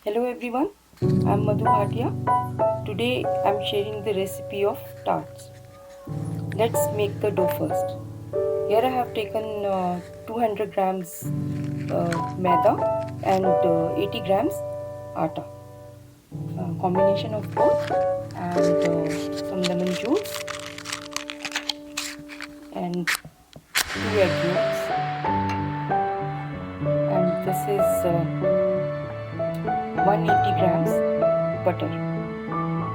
Hello everyone, I'm Madhu Bhatia. Today I'm sharing the recipe of tarts. Let's make the dough first. Here I have taken 200 grams maida and 80 grams atta. Combination of both and some lemon juice and 2 egg yolks, and this is 180 grams butter,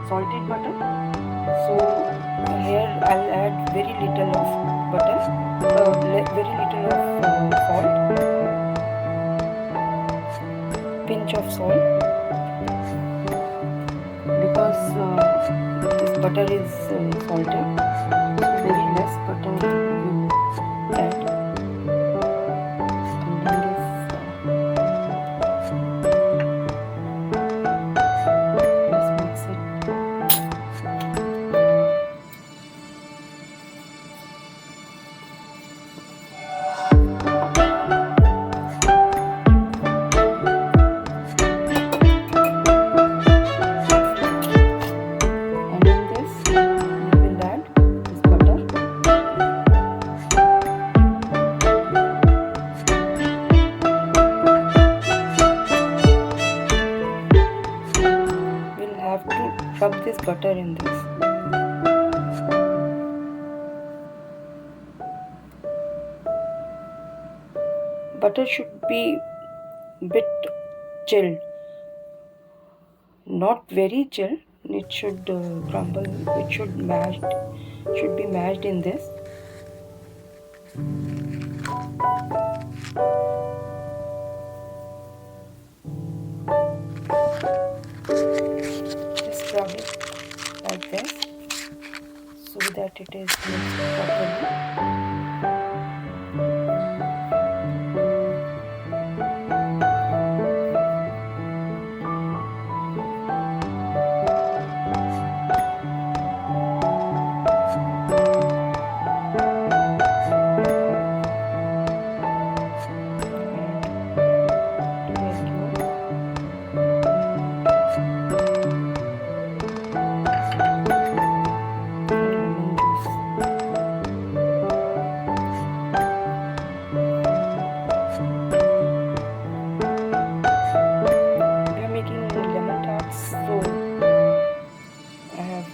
salted butter. So here I'll add very little of butter, very little of salt, pinch of salt, because this butter is salted, so very less butter will add. And then this let's mix it. And in this we will add this butter. We'll have to rub this butter in this. Butter should be bit chilled, not very chilled. It should crumble. It should be mashed in this. Just rub it like this so that it is mixed properly.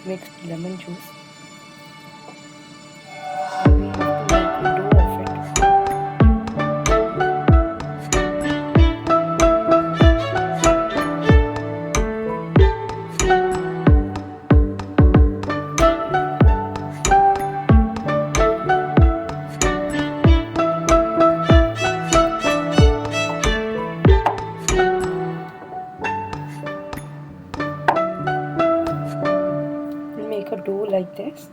Mixed lemon juice. And we have to make a dough of it. We'll make a dough like this.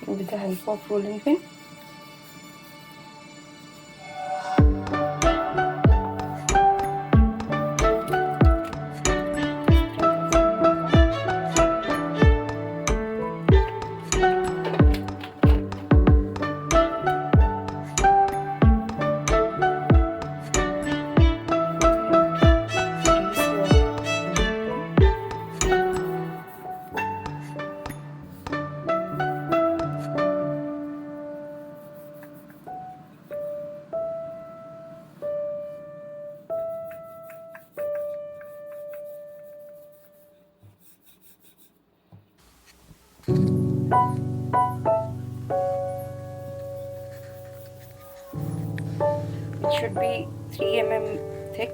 With the help of rolling pin. Grease your rolling pin. It should be 3 mm thick.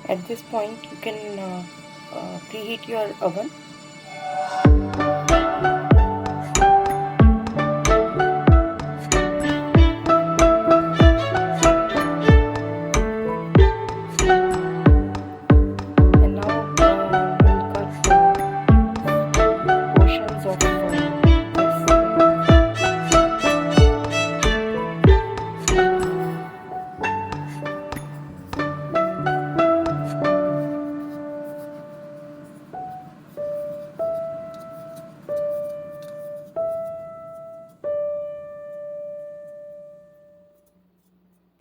At this point, you can preheat your oven. And now we'll cut portions of this.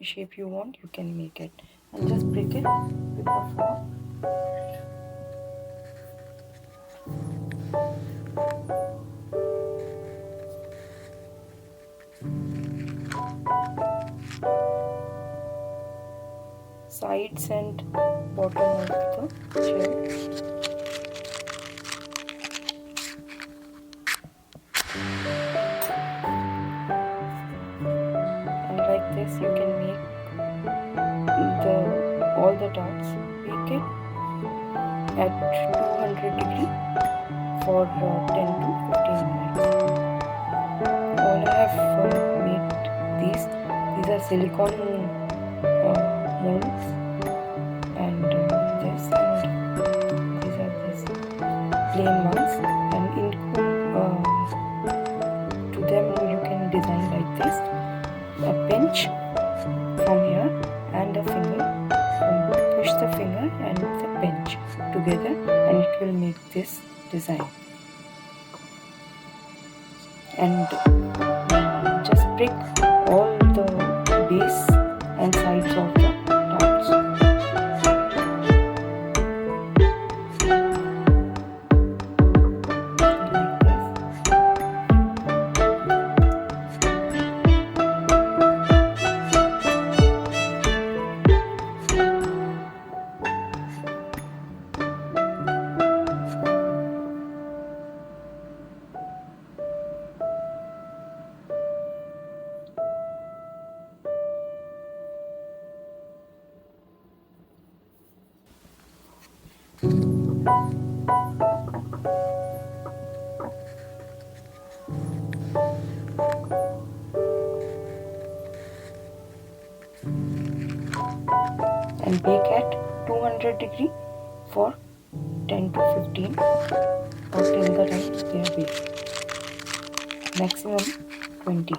Shape you want, you can make it, and just break it with a fork. Sides and bottom of the shell. And like this you can make all the tarts. Bake it at 200 degree for 10 to 15 minutes. All I have made these are silicone molds, and these are these plain ones, and to them you can design like this, a pinch from here and a finger. Push the finger and the pinch together and it will make this design. And just prick all the base and sides of the tarts. And bake at 200 degree for 10 to 15 or till the time they are baked. Maximum 20.